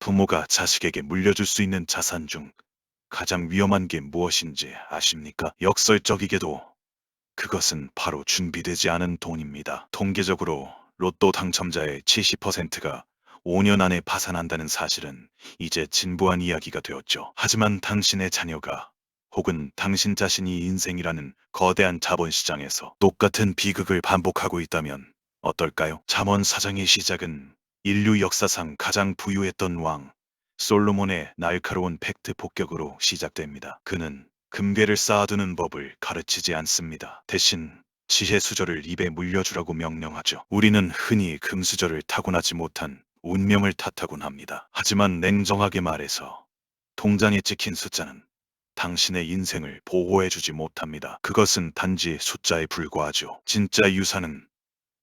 부모가 자식에게 물려줄 수 있는 자산 중 가장 위험한 게 무엇인지 아십니까? 역설적이게도 그것은 바로 준비되지 않은 돈입니다. 통계적으로 로또 당첨자의 70%가 5년 안에 파산한다는 사실은 이제 진부한 이야기가 되었죠. 하지만 당신의 자녀가 혹은 당신 자신이 인생이라는 거대한 자본시장에서 똑같은 비극을 반복하고 있다면 어떨까요? 잠언 사장의 시작은 인류 역사상 가장 부유했던 왕 솔로몬의 날카로운 팩트 폭격으로 시작됩니다. 그는 금괴를 쌓아두는 법을 가르치지 않습니다. 대신 지혜 수저를 입에 물려주라고 명령하죠. 우리는 흔히 금수저를 타고나지 못한 운명을 탓하곤 합니다. 하지만 냉정하게 말해서 통장에 찍힌 숫자는 당신의 인생을 보호해주지 못합니다. 그것은 단지 숫자에 불과하죠. 진짜 유산은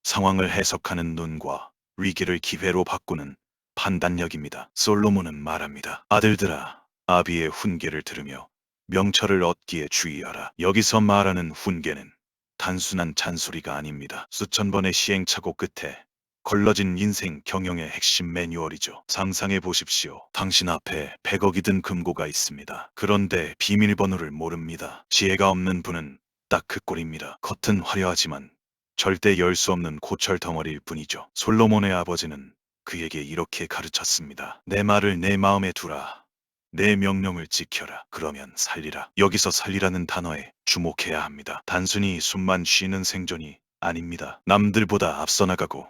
상황을 해석하는 눈과 위기를 기회로 바꾸는 판단력입니다. 솔로몬은 말합니다. 아들들아, 아비의 훈계를 들으며 명철을 얻기에 주의하라. 여기서 말하는 훈계는 단순한 잔소리가 아닙니다. 수천 번의 시행착오 끝에 걸러진 인생 경영의 핵심 매뉴얼이죠. 상상해 보십시오. 당신 앞에 100억이 든 금고가 있습니다. 그런데 비밀번호를 모릅니다. 지혜가 없는 분은 딱 그 꼴입니다. 겉은 화려하지만 절대 열 수 없는 고철 덩어리일 뿐이죠. 솔로몬의 아버지는 그에게 이렇게 가르쳤습니다. 내 말을 내 마음에 두라. 내 명령을 지켜라. 그러면 살리라. 여기서 살리라는 단어에 주목해야 합니다. 단순히 숨만 쉬는 생존이 아닙니다. 남들보다 앞서 나가고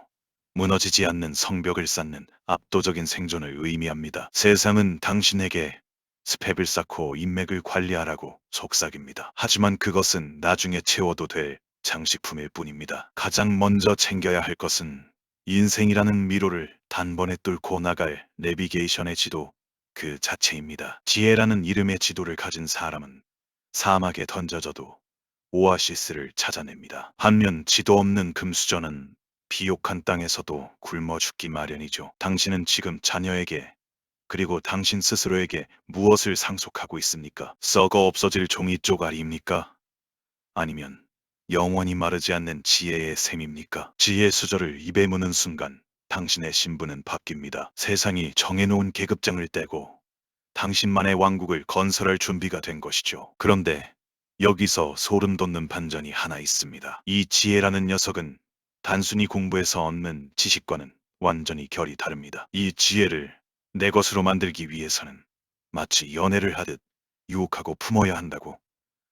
무너지지 않는 성벽을 쌓는 압도적인 생존을 의미합니다. 세상은 당신에게 스펙을 쌓고 인맥을 관리하라고 속삭입니다. 하지만 그것은 나중에 채워도 될 장식품일 뿐입니다. 가장 먼저 챙겨야 할 것은 인생이라는 미로를 단번에 뚫고 나갈 내비게이션의 지도 그 자체입니다. 지혜라는 이름의 지도를 가진 사람은 사막에 던져져도 오아시스를 찾아냅니다. 반면 지도 없는 금수저는 비옥한 땅에서도 굶어 죽기 마련이죠. 당신은 지금 자녀에게 그리고 당신 스스로에게 무엇을 상속하고 있습니까? 썩어 없어질 종이 쪼가리입니까? 아니면 영원히 마르지 않는 지혜의 샘입니까? 지혜 수저를 입에 무는 순간 당신의 신분은 바뀝니다. 세상이 정해놓은 계급장을 떼고 당신만의 왕국을 건설할 준비가 된 것이죠. 그런데 여기서 소름 돋는 반전이 하나 있습니다. 이 지혜라는 녀석은 단순히 공부해서 얻는 지식과는 완전히 결이 다릅니다. 이 지혜를 내 것으로 만들기 위해서는 마치 연애를 하듯 유혹하고 품어야 한다고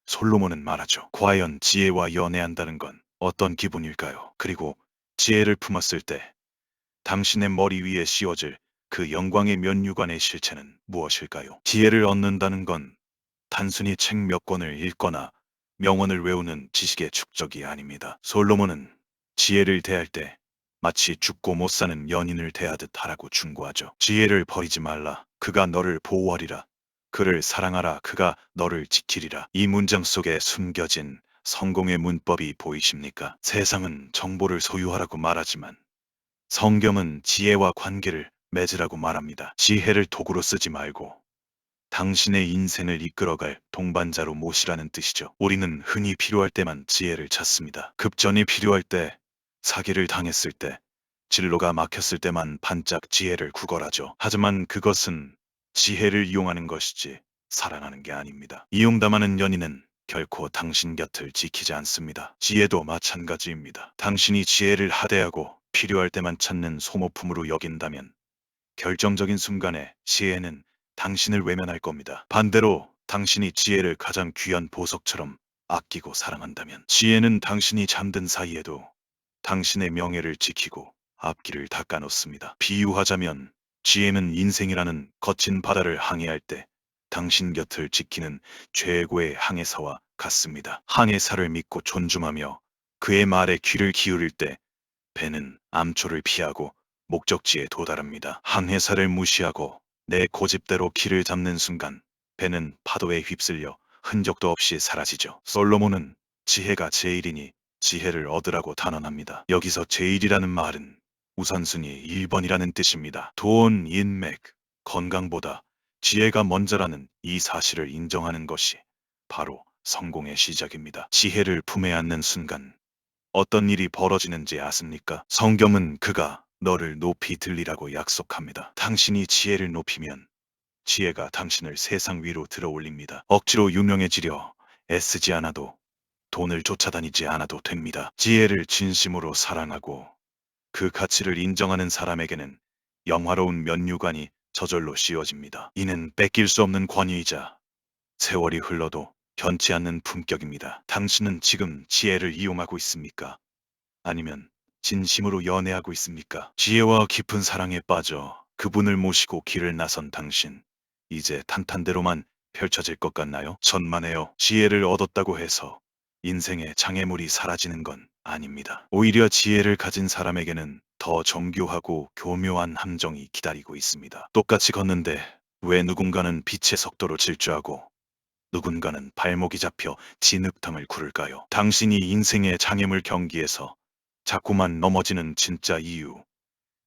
솔로몬은 말하죠. 과연 지혜와 연애한다는 건 어떤 기분일까요? 그리고 지혜를 품었을 때 당신의 머리 위에 씌워질 그 영광의 면류관의 실체는 무엇일까요? 지혜를 얻는다는 건 단순히 책 몇 권을 읽거나 명언을 외우는 지식의 축적이 아닙니다. 솔로몬은 지혜를 대할 때 마치 죽고 못 사는 연인을 대하듯 하라고 충고하죠. 지혜를 버리지 말라. 그가 너를 보호하리라. 그를 사랑하라. 그가 너를 지키리라. 이 문장 속에 숨겨진 성공의 문법이 보이십니까? 세상은 정보를 소유하라고 말하지만 성경은 지혜와 관계를 맺으라고 말합니다. 지혜를 도구로 쓰지 말고 당신의 인생을 이끌어갈 동반자로 모시라는 뜻이죠. 우리는 흔히 필요할 때만 지혜를 찾습니다. 급전이 필요할 때, 사기를 당했을 때, 진로가 막혔을 때만 반짝 지혜를 구걸하죠. 하지만 그것은 지혜를 이용하는 것이지 사랑하는 게 아닙니다. 이용담하는 연인은 결코 당신 곁을 지키지 않습니다. 지혜도 마찬가지입니다. 당신이 지혜를 하대하고 필요할 때만 찾는 소모품으로 여긴다면 결정적인 순간에 지혜는 당신을 외면할 겁니다. 반대로 당신이 지혜를 가장 귀한 보석처럼 아끼고 사랑한다면 지혜는 당신이 잠든 사이에도 당신의 명예를 지키고 앞길을 닦아놓습니다. 비유하자면 지혜는 인생이라는 거친 바다를 항해할 때 당신 곁을 지키는 최고의 항해사와 같습니다. 항해사를 믿고 존중하며 그의 말에 귀를 기울일 때 배는 암초를 피하고 목적지에 도달합니다. 항해사를 무시하고 내 고집대로 길을 잡는 순간 배는 파도에 휩쓸려 흔적도 없이 사라지죠. 솔로몬은 지혜가 제일이니 지혜를 얻으라고 단언합니다. 여기서 제일이라는 말은 우선순위 1번이라는 뜻입니다. 돈, 인맥, 건강보다 지혜가 먼저라는 이 사실을 인정하는 것이 바로 성공의 시작입니다. 지혜를 품에 안는 순간 어떤 일이 벌어지는지 아십니까? 성경은 그가 너를 높이 들리라고 약속합니다. 당신이 지혜를 높이면 지혜가 당신을 세상 위로 들어 올립니다. 억지로 유명해지려 애쓰지 않아도, 돈을 쫓아다니지 않아도 됩니다. 지혜를 진심으로 사랑하고 그 가치를 인정하는 사람에게는 영화로운 면류관이 저절로 씌워집니다. 이는 뺏길 수 없는 권위이자 세월이 흘러도 변치 않는 품격입니다. 당신은 지금 지혜를 이용하고 있습니까? 아니면 진심으로 연애하고 있습니까? 지혜와 깊은 사랑에 빠져 그분을 모시고 길을 나선 당신. 이제 탄탄대로만 펼쳐질 것 같나요? 천만에요. 지혜를 얻었다고 해서 인생의 장애물이 사라지는 건 아닙니다. 오히려 지혜를 가진 사람에게는 더 정교하고 교묘한 함정이 기다리고 있습니다. 똑같이 걷는데 왜 누군가는 빛의 속도로 질주하고 누군가는 발목이 잡혀 진흙탕을 구를까요? 당신이 인생의 장애물 경기에서 자꾸만 넘어지는 진짜 이유,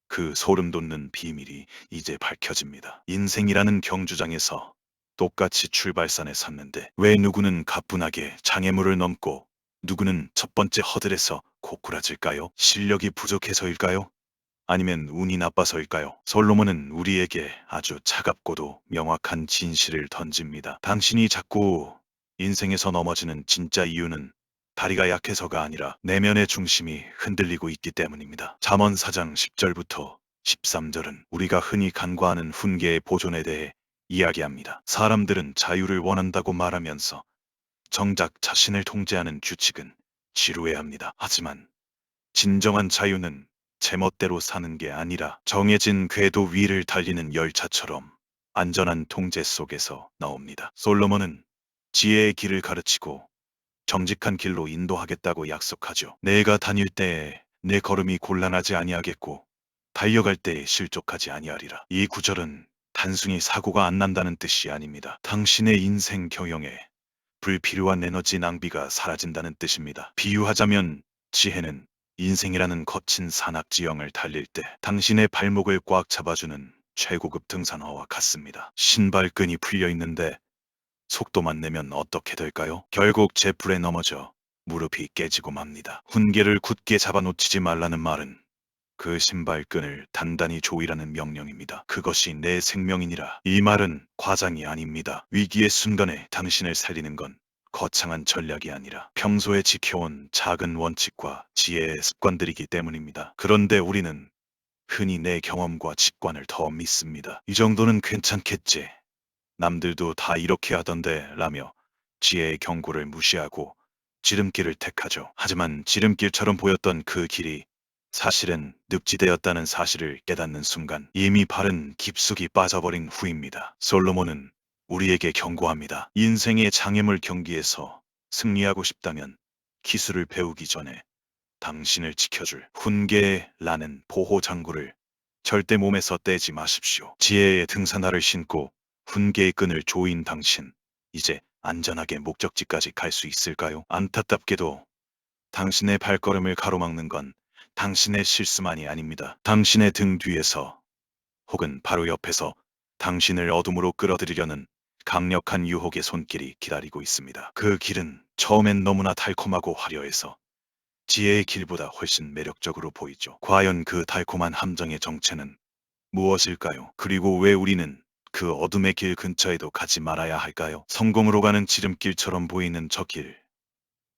그 소름 돋는 비밀이 이제 밝혀집니다. 인생이라는 경주장에서 똑같이 출발선에 섰는데 왜 누구는 가뿐하게 장애물을 넘고 누구는 첫 번째 허들에서 고꾸라질까요? 실력이 부족해서일까요? 아니면 운이 나빠서일까요? 솔로몬은 우리에게 아주 차갑고도 명확한 진실을 던집니다. 당신이 자꾸 인생에서 넘어지는 진짜 이유는 다리가 약해서가 아니라 내면의 중심이 흔들리고 있기 때문입니다. 잠언 4장 10절부터 13절은 우리가 흔히 간과하는 훈계의 보존에 대해 이야기합니다. 사람들은 자유를 원한다고 말하면서 정작 자신을 통제하는 규칙은 지루해합니다. 하지만 진정한 자유는 제멋대로 사는 게 아니라 정해진 궤도 위를 달리는 열차처럼 안전한 통제 속에서 나옵니다. 솔로몬은 지혜의 길을 가르치고 정직한 길로 인도하겠다고 약속하죠. 내가 다닐 때에 내 걸음이 곤란하지 아니하겠고 달려갈 때에 실족하지 아니하리라. 이 구절은 단순히 사고가 안 난다는 뜻이 아닙니다. 당신의 인생 경영에 불필요한 에너지 낭비가 사라진다는 뜻입니다. 비유하자면 지혜는 인생이라는 거친 산악지형을 달릴 때 당신의 발목을 꽉 잡아주는 최고급 등산화와 같습니다. 신발끈이 풀려 있는데 속도만 내면 어떻게 될까요? 결국 제풀에 넘어져 무릎이 깨지고 맙니다. 훈계를 굳게 잡아놓치지 말라는 말은 그 신발끈을 단단히 조이라는 명령입니다. 그것이 내 생명이니라. 이 말은 과장이 아닙니다. 위기의 순간에 당신을 살리는 건 거창한 전략이 아니라 평소에 지켜온 작은 원칙과 지혜의 습관들이기 때문입니다. 그런데 우리는 흔히 내 경험과 직관을 더 믿습니다. 이 정도는 괜찮겠지. 남들도 다 이렇게 하던데 라며 지혜의 경고를 무시하고 지름길을 택하죠. 하지만 지름길처럼 보였던 그 길이 사실은 늪지대였다는 사실을 깨닫는 순간 이미 발은 깊숙이 빠져버린 후입니다. 솔로몬은 우리에게 경고합니다. 인생의 장애물 경기에서 승리하고 싶다면 기술을 배우기 전에 당신을 지켜줄 훈계라는 보호 장구를 절대 몸에서 떼지 마십시오. 지혜의 등산화를 신고 훈계의 끈을 조인 당신, 이제 안전하게 목적지까지 갈 수 있을까요? 안타깝게도 당신의 발걸음을 가로막는 건 당신의 실수만이 아닙니다. 당신의 등 뒤에서 혹은 바로 옆에서 당신을 어둠으로 끌어들이려는 강력한 유혹의 손길이 기다리고 있습니다. 그 길은 처음엔 너무나 달콤하고 화려해서 지혜의 길보다 훨씬 매력적으로 보이죠. 과연 그 달콤한 함정의 정체는 무엇일까요? 그리고 왜 우리는 그 어둠의 길 근처에도 가지 말아야 할까요? 성공으로 가는 지름길처럼 보이는 저 길,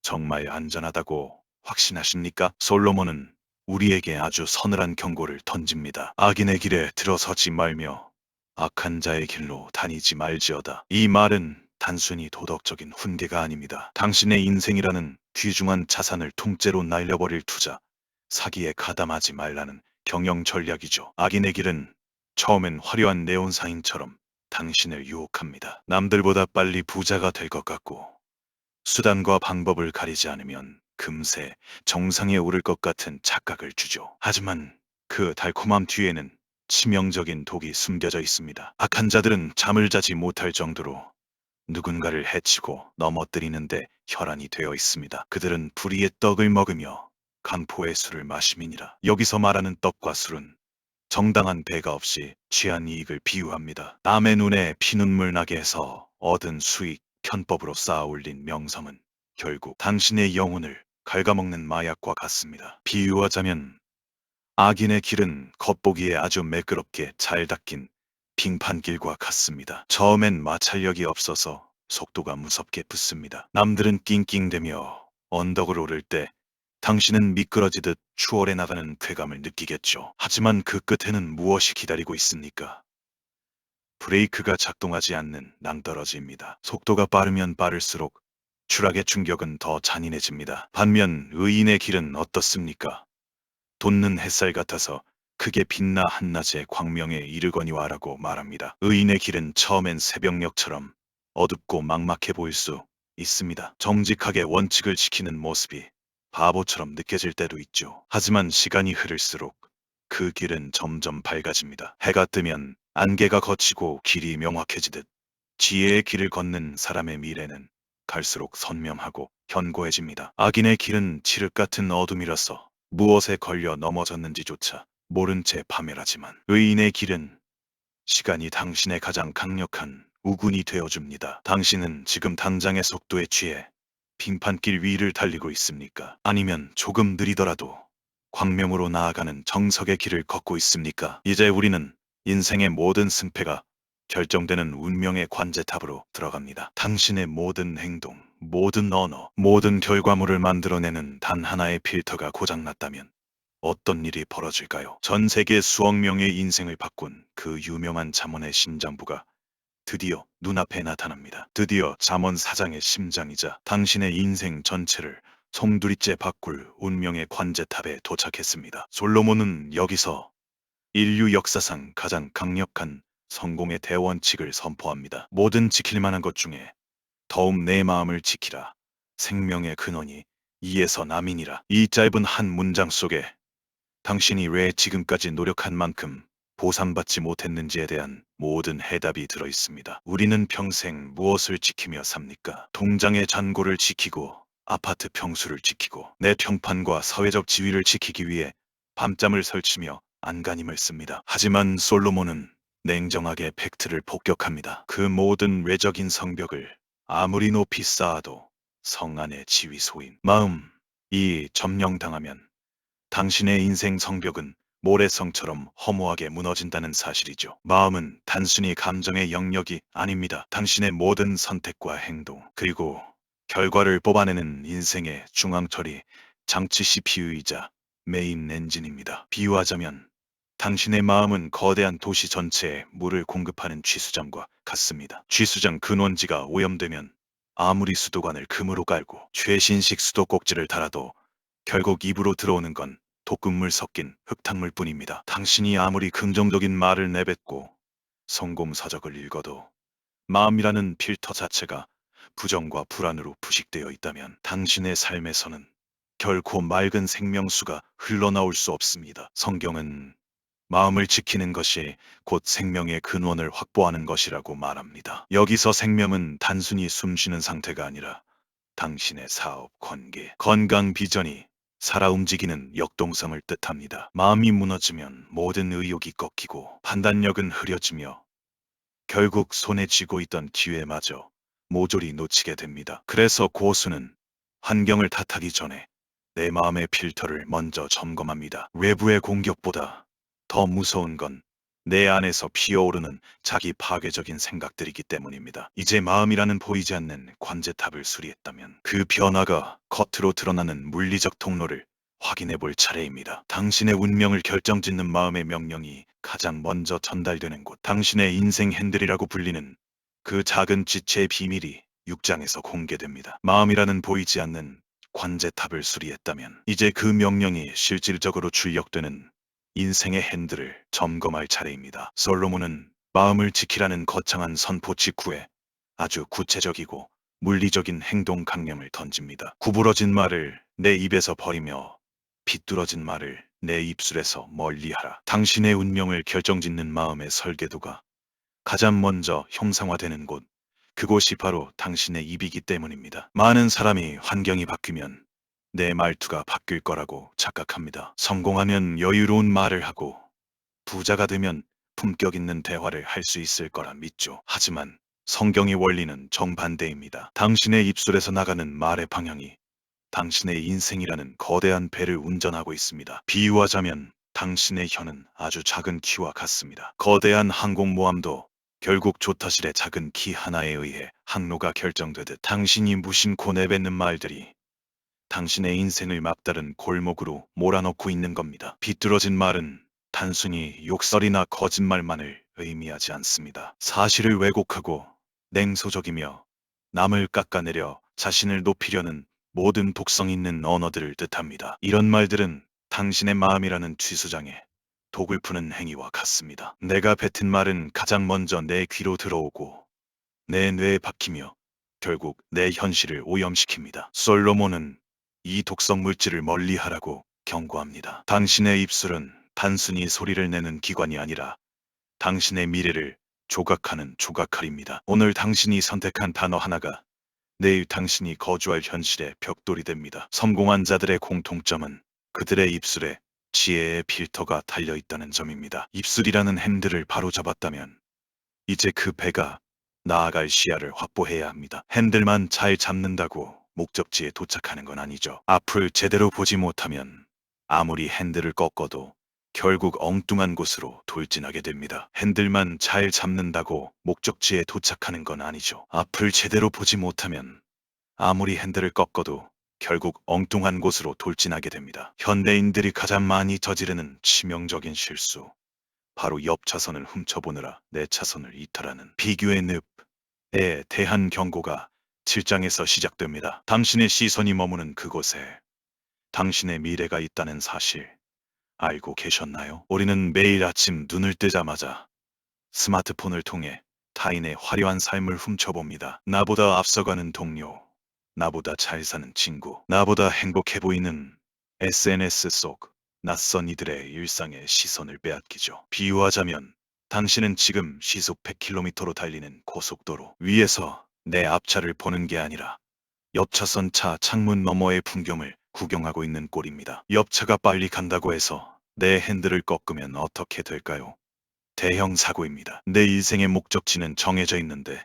정말 안전하다고 확신하십니까? 솔로몬은 우리에게 아주 서늘한 경고를 던집니다. 악인의 길에 들어서지 말며 악한 자의 길로 다니지 말지어다. 이 말은 단순히 도덕적인 훈계가 아닙니다. 당신의 인생이라는 귀중한 자산을 통째로 날려버릴 투자, 사기에 가담하지 말라는 경영 전략이죠. 악인의 길은 처음엔 화려한 네온사인처럼 당신을 유혹합니다. 남들보다 빨리 부자가 될 것 같고 수단과 방법을 가리지 않으면 금세 정상에 오를 것 같은 착각을 주죠. 하지만 그 달콤함 뒤에는 치명적인 독이 숨겨져 있습니다. 악한 자들은 잠을 자지 못할 정도로 누군가를 해치고 넘어뜨리는데 혈안이 되어 있습니다. 그들은 불의의 떡을 먹으며 간포의 술을 마심이니라. 여기서 말하는 떡과 술은 정당한 배가 없이 취한 이익을 비유합니다. 남의 눈에 피눈물 나게 해서 얻은 수익, 편법으로 쌓아 올린 명성은 결국 당신의 영혼을 갉아먹는 마약과 같습니다. 비유하자면 악인의 길은 겉보기에 아주 매끄럽게 잘 닦인 빙판길과 같습니다. 처음엔 마찰력이 없어서 속도가 무섭게 붙습니다. 남들은 낑낑대며 언덕을 오를 때 당신은 미끄러지듯 추월해 나가는 쾌감을 느끼겠죠. 하지만 그 끝에는 무엇이 기다리고 있습니까? 브레이크가 작동하지 않는 낭떠러지입니다. 속도가 빠르면 빠를수록 추락의 충격은 더 잔인해집니다. 반면 의인의 길은 어떻습니까? 돋는 햇살 같아서 크게 빛나 한낮의 광명에 이르거니와라고 말합니다. 의인의 길은 처음엔 새벽녘처럼 어둡고 막막해 보일 수 있습니다. 정직하게 원칙을 지키는 모습이 바보처럼 느껴질 때도 있죠. 하지만 시간이 흐를수록 그 길은 점점 밝아집니다. 해가 뜨면 안개가 걷히고 길이 명확해지듯 지혜의 길을 걷는 사람의 미래는 갈수록 선명하고 견고해집니다. 악인의 길은 칠흑 같은 어둠이라서 무엇에 걸려 넘어졌는지조차 모른 채 파멸하지만 의인의 길은 시간이 당신의 가장 강력한 우군이 되어줍니다. 당신은 지금 당장의 속도에 취해 빙판길 위를 달리고 있습니까? 아니면 조금 느리더라도 광명으로 나아가는 정석의 길을 걷고 있습니까? 이제 우리는 인생의 모든 승패가 결정되는 운명의 관제탑으로 들어갑니다. 당신의 모든 행동, 모든 언어, 모든 결과물을 만들어내는 단 하나의 필터가 고장났다면 어떤 일이 벌어질까요? 전 세계 수억 명의 인생을 바꾼 그 유명한 잠언의 심장부가 드디어 눈앞에 나타납니다. 드디어 잠언 사장의 심장이자 당신의 인생 전체를 송두리째 바꿀 운명의 관제탑에 도착했습니다. 솔로몬은 여기서 인류 역사상 가장 강력한 성공의 대원칙을 선포합니다. 모든 지킬 만한 것 중에 더욱 내 마음을 지키라. 생명의 근원이 이에서 남이니라. 이 짧은 한 문장 속에 당신이 왜 지금까지 노력한 만큼 보상받지 못했는지에 대한 모든 해답이 들어 있습니다. 우리는 평생 무엇을 지키며 삽니까? 통장의 잔고를 지키고 아파트 평수를 지키고 내 평판과 사회적 지위를 지키기 위해 밤잠을 설치며 안간힘을 씁니다. 하지만 솔로몬은 냉정하게 팩트를 폭격합니다. 그 모든 외적인 성벽을 아무리 높이 쌓아도 성 안의 지위소인 마음이 점령당하면 당신의 인생 성벽은 모래성처럼 허무하게 무너진다는 사실이죠. 마음은 단순히 감정의 영역이 아닙니다. 당신의 모든 선택과 행동, 그리고 결과를 뽑아내는 인생의 중앙처리 장치 CPU이자 메인 엔진입니다. 비유하자면 당신의 마음은 거대한 도시 전체에 물을 공급하는 취수장과 같습니다. 취수장 근원지가 오염되면 아무리 수도관을 금으로 깔고 최신식 수도꼭지를 달아도 결국 입으로 들어오는 건 독극물 섞인 흙탕물 뿐입니다. 당신이 아무리 긍정적인 말을 내뱉고 성공 서적을 읽어도 마음이라는 필터 자체가 부정과 불안으로 부식되어 있다면 당신의 삶에서는 결코 맑은 생명수가 흘러나올 수 없습니다. 성경은 마음을 지키는 것이 곧 생명의 근원을 확보하는 것이라고 말합니다. 여기서 생명은 단순히 숨쉬는 상태가 아니라 당신의 사업, 관계, 건강 비전이 살아 움직이는 역동성을 뜻합니다. 마음이 무너지면 모든 의욕이 꺾이고 판단력은 흐려지며 결국 손에 쥐고 있던 기회마저 모조리 놓치게 됩니다. 그래서 고수는 환경을 탓하기 전에 내 마음의 필터를 먼저 점검합니다. 외부의 공격보다 더 무서운 건 내 안에서 피어오르는 자기 파괴적인 생각들이기 때문입니다. 이제 마음이라는 보이지 않는 관제탑을 수리했다면 그 변화가 겉으로 드러나는 물리적 통로를 확인해 볼 차례입니다. 당신의 운명을 결정짓는 마음의 명령이 가장 먼저 전달되는 곳, 당신의 인생 핸들이라고 불리는 그 작은 지체의 비밀이 6장에서 공개됩니다. 마음이라는 보이지 않는 관제탑을 수리했다면 이제 그 명령이 실질적으로 출력되는 인생의 핸들을 점검할 차례입니다. 솔로몬은 마음을 지키라는 거창한 선포 직후에 아주 구체적이고 물리적인 행동 강령을 던집니다. 구부러진 말을 내 입에서 버리며 비뚤어진 말을 내 입술에서 멀리하라. 당신의 운명을 결정짓는 마음의 설계도가 가장 먼저 형상화되는 곳, 그곳이 바로 당신의 입이기 때문입니다. 많은 사람이 환경이 바뀌면 내 말투가 바뀔 거라고 착각합니다. 성공하면 여유로운 말을 하고 부자가 되면 품격 있는 대화를 할 수 있을 거라 믿죠. 하지만 성경의 원리는 정반대입니다. 당신의 입술에서 나가는 말의 방향이 당신의 인생이라는 거대한 배를 운전하고 있습니다. 비유하자면 당신의 혀는 아주 작은 키와 같습니다. 거대한 항공모함도 결국 조타실의 작은 키 하나에 의해 항로가 결정되듯 당신이 무심코 내뱉는 말들이 당신의 인생을 막다른 골목으로 몰아넣고 있는 겁니다. 비뚤어진 말은 단순히 욕설이나 거짓말만을 의미하지 않습니다. 사실을 왜곡하고 냉소적이며 남을 깎아내려 자신을 높이려는 모든 독성 있는 언어들을 뜻합니다. 이런 말들은 당신의 마음이라는 쥐수장에 독을 푸는 행위와 같습니다. 내가 뱉은 말은 가장 먼저 내 귀로 들어오고 내 뇌에 박히며 결국 내 현실을 오염시킵니다. 솔로몬은 이 독성 물질을 멀리하라고 경고합니다. 당신의 입술은 단순히 소리를 내는 기관이 아니라 당신의 미래를 조각하는 조각칼입니다. 오늘 당신이 선택한 단어 하나가 내일 당신이 거주할 현실의 벽돌이 됩니다. 성공한 자들의 공통점은 그들의 입술에 지혜의 필터가 달려있다는 점입니다. 입술이라는 핸들을 바로 잡았다면 이제 그 배가 나아갈 시야를 확보해야 합니다. 핸들만 잘 잡는다고 목적지에 도착하는 건 아니죠. 앞을 제대로 보지 못하면 아무리 핸들을 꺾어도 결국 엉뚱한 곳으로 돌진하게 됩니다. 핸들만 잘 잡는다고 목적지에 도착하는 건 아니죠. 앞을 제대로 보지 못하면 아무리 핸들을 꺾어도 결국 엉뚱한 곳으로 돌진하게 됩니다. 현대인들이 가장 많이 저지르는 치명적인 실수. 바로 옆 차선을 훔쳐보느라 내 차선을 이탈하는 비교의 늪에 대한 경고가 7장에서 시작됩니다. 당신의 시선이 머무는 그곳에 당신의 미래가 있다는 사실 알고 계셨나요? 우리는 매일 아침 눈을 뜨자마자 스마트폰을 통해 타인의 화려한 삶을 훔쳐봅니다. 나보다 앞서가는 동료, 나보다 잘 사는 친구, 나보다 행복해 보이는 SNS 속 낯선 이들의 일상에 시선을 빼앗기죠. 비유하자면 당신은 지금 시속 100km로 달리는 고속도로 위에서 내 앞차를 보는 게 아니라 옆차선 차 창문 너머의 풍경을 구경하고 있는 꼴입니다. 옆차가 빨리 간다고 해서 내 핸들을 꺾으면 어떻게 될까요? 대형 사고입니다. 내 인생의 목적지는 정해져 있는데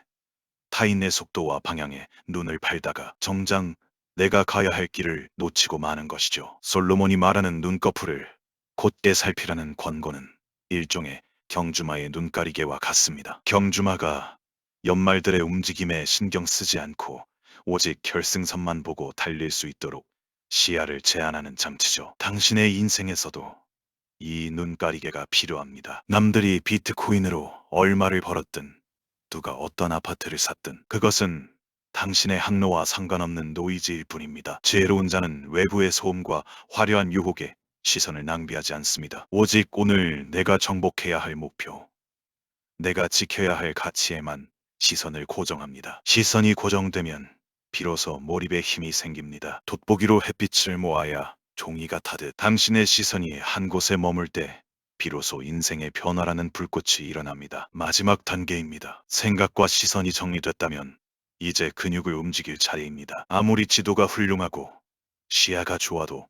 타인의 속도와 방향에 눈을 팔다가 정작 내가 가야 할 길을 놓치고 마는 것이죠. 솔로몬이 말하는 눈꺼풀을 곧게 살피라는 권고는 일종의 경주마의 눈가리개와 같습니다. 경주마가 연말들의 움직임에 신경 쓰지 않고 오직 결승선만 보고 달릴 수 있도록 시야를 제한하는 장치죠. 당신의 인생에서도 이 눈가리개가 필요합니다. 남들이 비트코인으로 얼마를 벌었든 누가 어떤 아파트를 샀든 그것은 당신의 항로와 상관없는 노이즈일 뿐입니다. 지혜로운 자는 외부의 소음과 화려한 유혹에 시선을 낭비하지 않습니다. 오직 오늘 내가 정복해야 할 목표, 내가 지켜야 할 가치에만 시선을 고정합니다. 시선이 고정되면 비로소 몰입의 힘이 생깁니다. 돋보기로 햇빛을 모아야 종이가 타듯 당신의 시선이 한 곳에 머물 때 비로소 인생의 변화라는 불꽃이 일어납니다. 마지막 단계입니다. 생각과 시선이 정리됐다면 이제 근육을 움직일 차례입니다. 아무리 지도가 훌륭하고 시야가 좋아도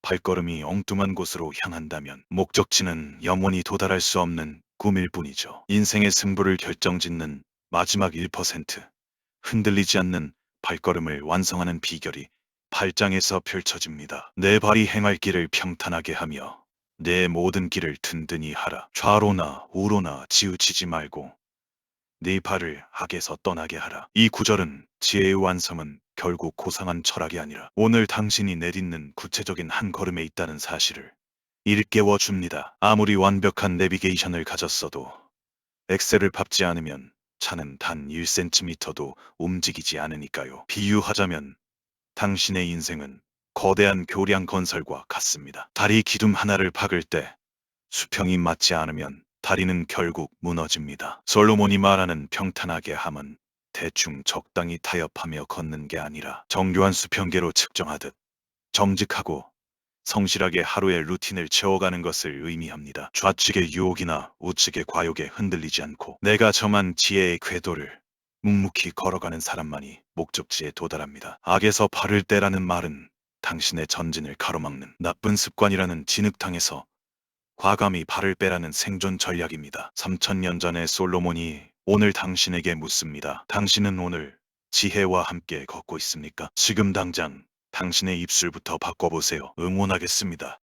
발걸음이 엉뚱한 곳으로 향한다면 목적지는 영원히 도달할 수 없는 꿈일 뿐이죠. 인생의 승부를 결정짓는 마지막 1%, 흔들리지 않는 발걸음을 완성하는 비결이 8장에서 펼쳐집니다. 내 발이 행할 길을 평탄하게 하며 내 모든 길을 든든히 하라. 좌로나 우로나 치우치지 말고 네 발을 악에서 떠나게 하라. 이 구절은 지혜의 완성은 결국 고상한 철학이 아니라 오늘 당신이 내딛는 구체적인 한 걸음에 있다는 사실을 일깨워 줍니다. 아무리 완벽한 내비게이션을 가졌어도 엑셀을 밟지 않으면 차는 단 1cm도 움직이지 않으니까요. 비유하자면 당신의 인생은 거대한 교량 건설과 같습니다. 다리 기둥 하나를 박을 때 수평이 맞지 않으면 다리는 결국 무너집니다. 솔로몬이 말하는 평탄하게 함은 대충 적당히 타협하며 걷는 게 아니라 정교한 수평계로 측정하듯 정직하고 성실하게 하루의 루틴을 채워가는 것을 의미합니다. 좌측의 유혹이나 우측의 과욕에 흔들리지 않고 내가 정한 지혜의 궤도를 묵묵히 걸어가는 사람만이 목적지에 도달합니다. 악에서 발을 떼라는 말은 당신의 전진을 가로막는 나쁜 습관이라는 진흙탕에서 과감히 발을 빼라는 생존 전략입니다. 3000년 전의 솔로몬이 오늘 당신에게 묻습니다. 당신은 오늘 지혜와 함께 걷고 있습니까? 지금 당장 당신의 입술부터 바꿔보세요. 응원하겠습니다.